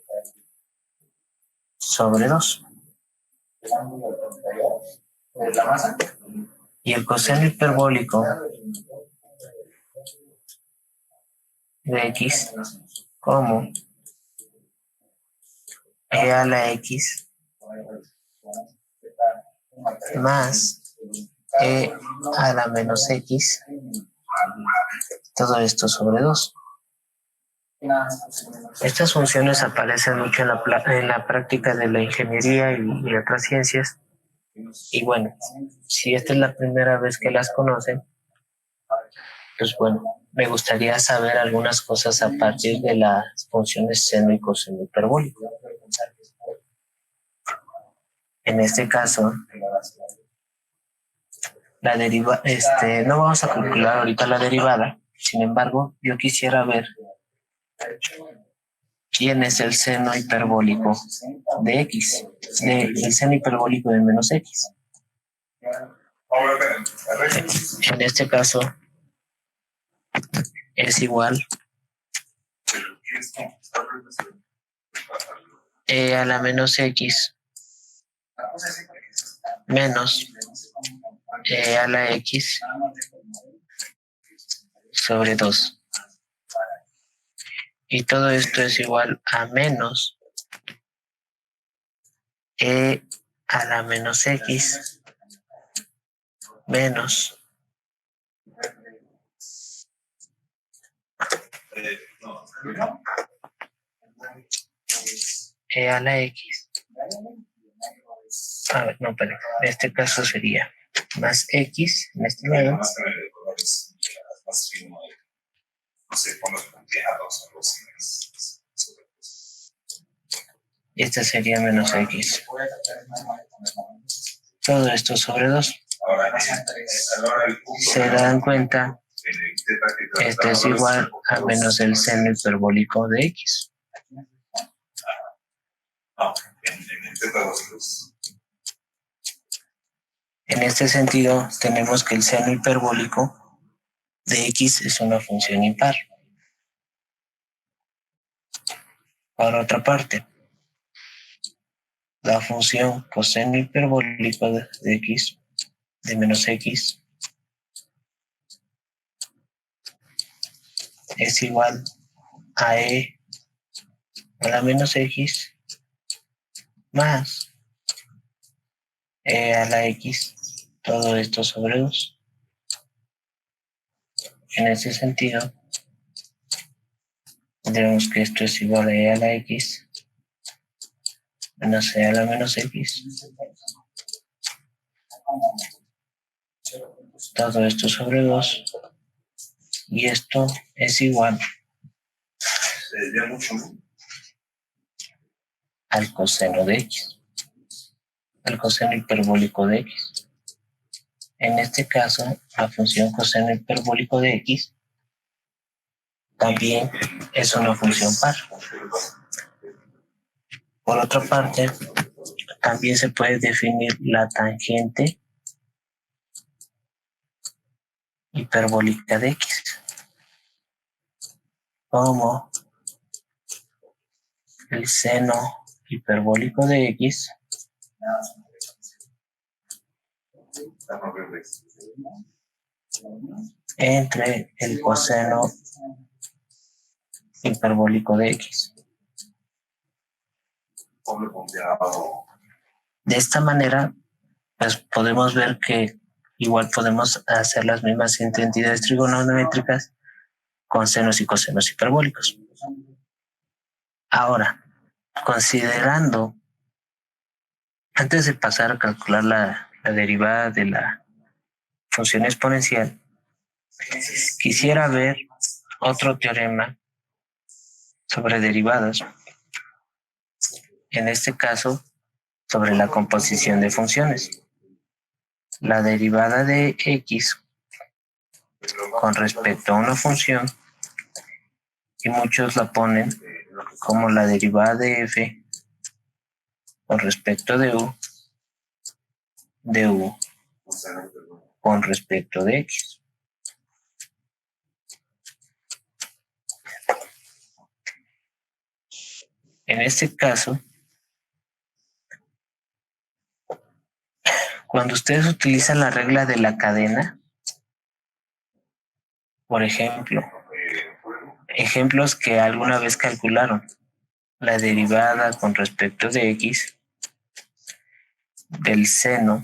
sobre 2. Y el coseno hiperbólico de x como e a la x más e a la menos x, todo esto sobre 2. Estas funciones aparecen mucho en la práctica de la ingeniería y otras ciencias. Y bueno, si esta es la primera vez que las conocen, pues bueno, me gustaría saber algunas cosas a partir de las funciones seno y coseno hiperbólico. En este caso, la no vamos a calcular ahorita la derivada. Sin embargo, yo quisiera ver quién es el seno hiperbólico de x, el seno hiperbólico de menos x. En este caso, es igual e a la menos x menos e a la x sobre 2. Y todo esto es igual a menos e a la menos x menos e a la x. A ver, no, perdón. En este caso sería más x en este lado. Y esta sería menos x. Todo esto sobre 2. Se dan cuenta, esto es igual a menos el seno hiperbólico de x. En este sentido, tenemos que el seno hiperbólico de x es una función impar. Por otra parte, la función coseno hiperbólico de x, de menos x, es igual a e a la menos x más e a la x, todo esto sobre 2. En ese sentido, tendremos que esto es igual a e a la x menos e a la menos x, todo esto sobre 2, y esto es igual Se desvía mucho. al coseno de x, al coseno hiperbólico de x. En este caso, la función coseno hiperbólico de x también es una función par. Por otra parte, también se puede definir la tangente hiperbólica de x como el seno hiperbólico de x entre el coseno hiperbólico de x. De esta manera, pues podemos ver que igual podemos hacer las mismas identidades trigonométricas con senos y cosenos hiperbólicos. Ahora, considerando, antes de pasar a calcular la derivada de la función exponencial, quisiera ver otro teorema sobre derivadas. En este caso, sobre la composición de funciones. La derivada de x con respecto a una función, y muchos la ponen como la derivada de f con respecto de u con respecto de x. En este caso, cuando ustedes utilizan la regla de la cadena, por ejemplo, ejemplos que alguna vez calcularon, la derivada con respecto de x del seno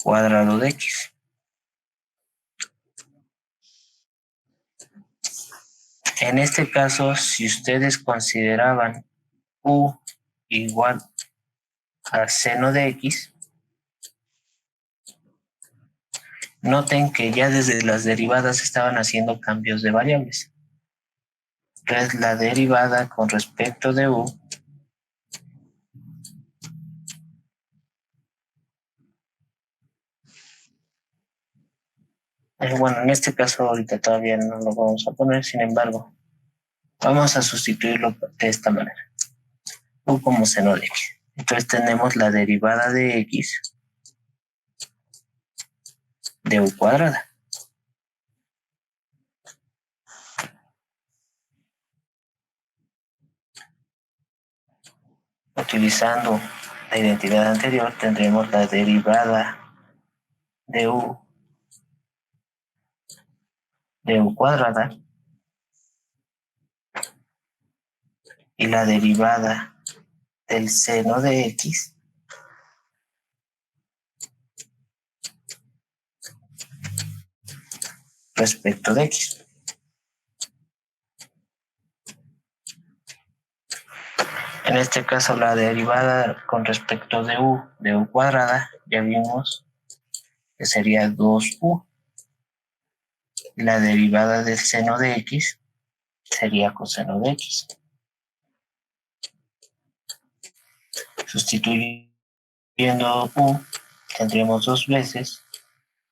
cuadrado de x. En este caso, si ustedes consideraban u igual a seno de x, noten que ya desde las derivadas estaban haciendo cambios de variables. Entonces, la derivada con respecto de u bueno, en este caso ahorita todavía no lo vamos a poner, sin embargo, vamos a sustituirlo de esta manera. U como seno de x. Entonces tenemos la derivada de x de u cuadrada. Utilizando la identidad anterior, tendremos la derivada de u cuadrada y la derivada del seno de x respecto de x. En este caso, la derivada con respecto de u cuadrada, ya vimos que sería 2u. La derivada del seno de x sería coseno de x. Sustituyendo u, tendríamos dos veces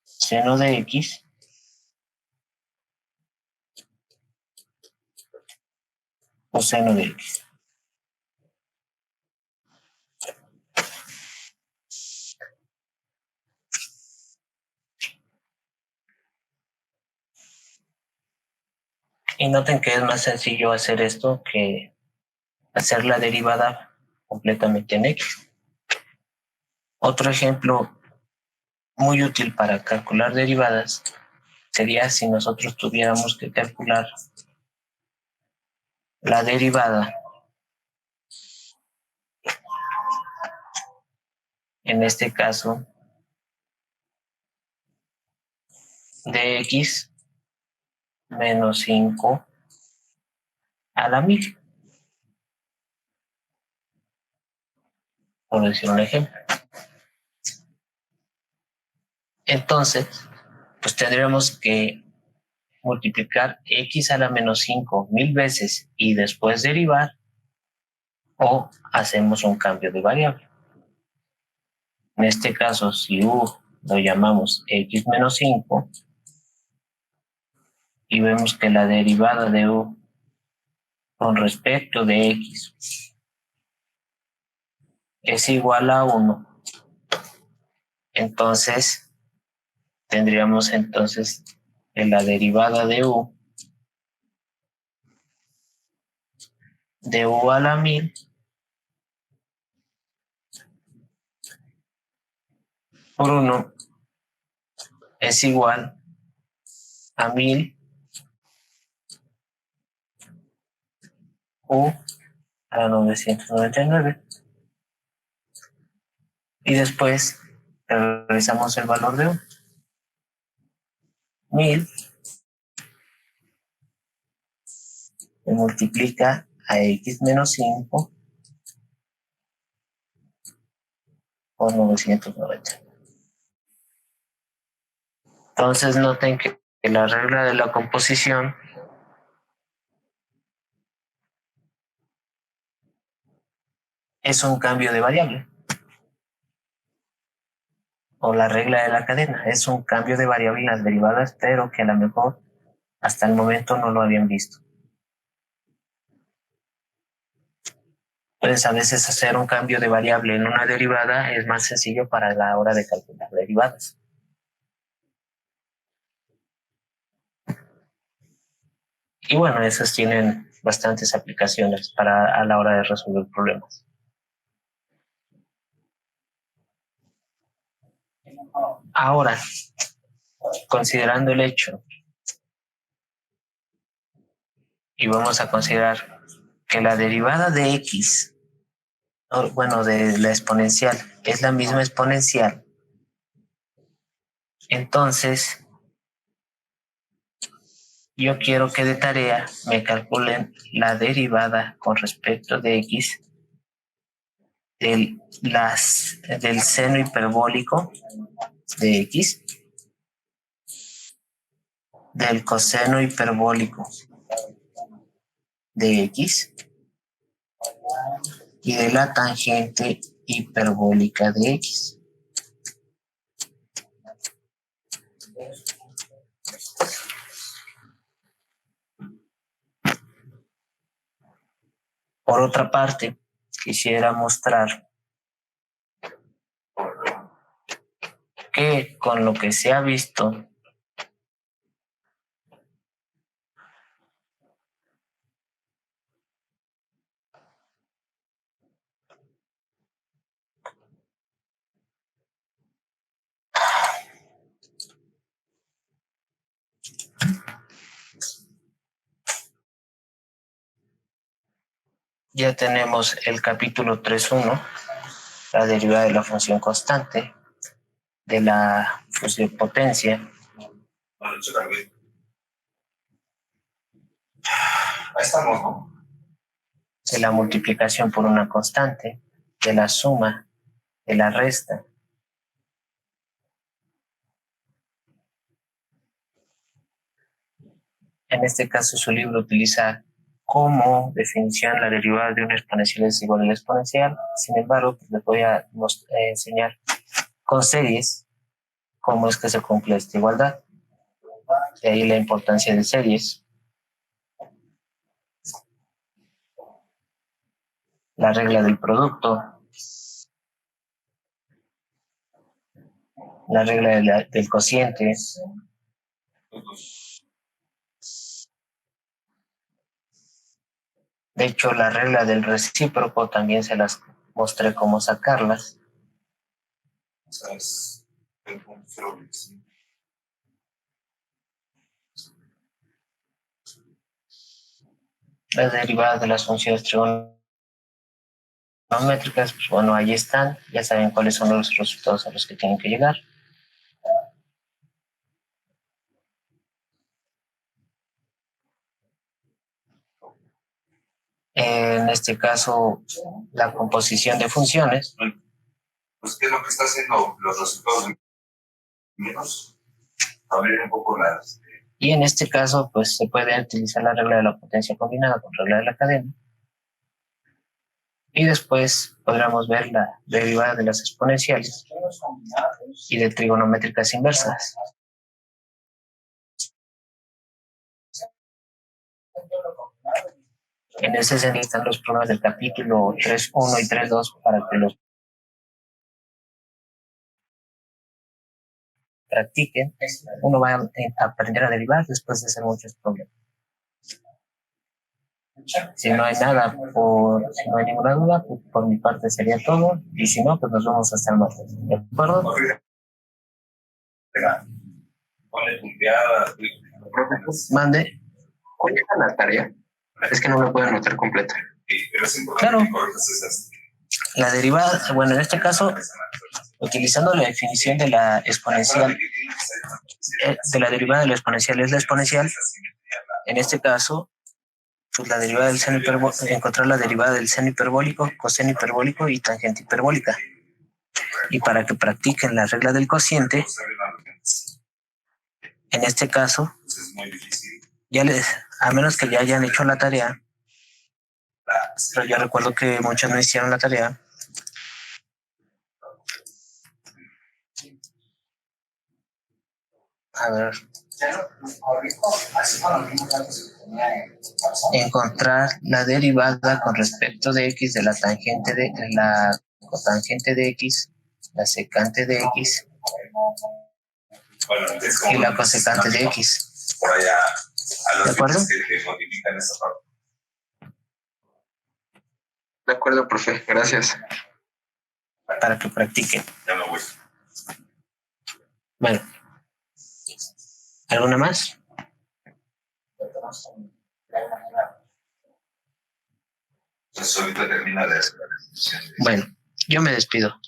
seno de x coseno de x. Y noten que es más sencillo hacer esto que hacer la derivada completamente en x. Otro ejemplo muy útil para calcular derivadas sería si nosotros tuviéramos que calcular la derivada en este caso de x menos 5 a la 1000, por decir un ejemplo. Entonces, pues tendríamos que multiplicar x a la menos 5 1000 veces y después derivar, o hacemos un cambio de variable. En este caso, si u lo llamamos x menos 5 y vemos que la derivada de u con respecto de x es igual a 1, entonces tendríamos entonces que la derivada de u a la 1000 por 1 es igual a 1000 u a la 999. Y después realizamos el valor de u. 1000 se multiplica a x menos 5 por 990. Entonces noten que la regla de la composición es un cambio de variable. O la regla de la cadena es un cambio de variable en las derivadas, pero que a lo mejor hasta el momento no lo habían visto. Pues a veces hacer un cambio de variable en una derivada es más sencillo para la hora de calcular derivadas. Y bueno, esas tienen bastantes aplicaciones a la hora de resolver problemas. Ahora, considerando el hecho, y vamos a considerar que la derivada de x, bueno, de la exponencial, es la misma exponencial, entonces yo quiero que de tarea me calculen la derivada con respecto de x del seno hiperbólico de x, del coseno hiperbólico de x y de la tangente hiperbólica de x. Por otra parte, quisiera mostrar que con lo que se ha visto, ya tenemos el capítulo 3.1, la derivada de la función constante, de la función potencia, Bueno, yo también. Ahí estamos, ¿no? de la multiplicación por una constante, de la suma, de la resta. En este caso, su libro utiliza como definición la derivada de una exponencial es igual a la exponencial. Sin embargo, pues les voy a enseñar con series cómo es que se cumple esta igualdad. De ahí la importancia de series. La regla del producto. La regla del cociente. De hecho, la regla del recíproco también se las mostré cómo sacarlas. O sea, es el punto 0,5. Las derivadas de las funciones trigonométricas, pues bueno, ahí están. Ya saben cuáles son los resultados a los que tienen que llegar. En este caso, la composición de funciones. Pues, ¿qué es lo que está haciendo los resultados menos? Abrir un poco las... Y en este caso, pues se puede utilizar la regla de la potencia combinada con regla de la cadena. Y después podremos ver la derivada de las exponenciales y de trigonométricas inversas. En ese sentido están los problemas del capítulo 3.1 y 3.2 para que los practiquen. Uno va a aprender a derivar después de hacer muchos problemas. Si no hay nada, si no hay ninguna duda, pues por mi parte sería todo. Y si no, pues nos vamos hasta el martes. ¿De acuerdo? Ponle punteadas. Mande. ¿Cuál era la tarea? Es que no la puedo anotar completa. Pero es importante Claro. que corrijas esas. La derivada, bueno, en este caso, utilizando la definición de la exponencial, de la derivada de la exponencial es la exponencial. En este caso, pues la derivada del seno hiperbólico, encontrar la derivada del seno hiperbólico, coseno hiperbólico y tangente hiperbólica. Y para que practiquen la regla del cociente, en este caso, Es muy difícil. ya les, a menos que ya hayan hecho la tarea, pero yo recuerdo que muchos no hicieron la tarea. A ver. Encontrar la derivada con respecto de x de la tangente de la cotangente de x, la secante de x Bueno, es y como la cosecante de x. por allá a ¿De los acuerdo? que te modifican esa parte. De acuerdo, profe. Gracias. Para que practiquen. Ya me voy. Bueno, ¿alguna más? Entonces ahorita termina de hacer la definición. Bueno, yo me despido.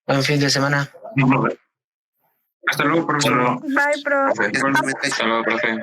Buen fin de semana. Hasta luego, profesor. Bye, profe. Profe. Igualmente, hasta luego, profe.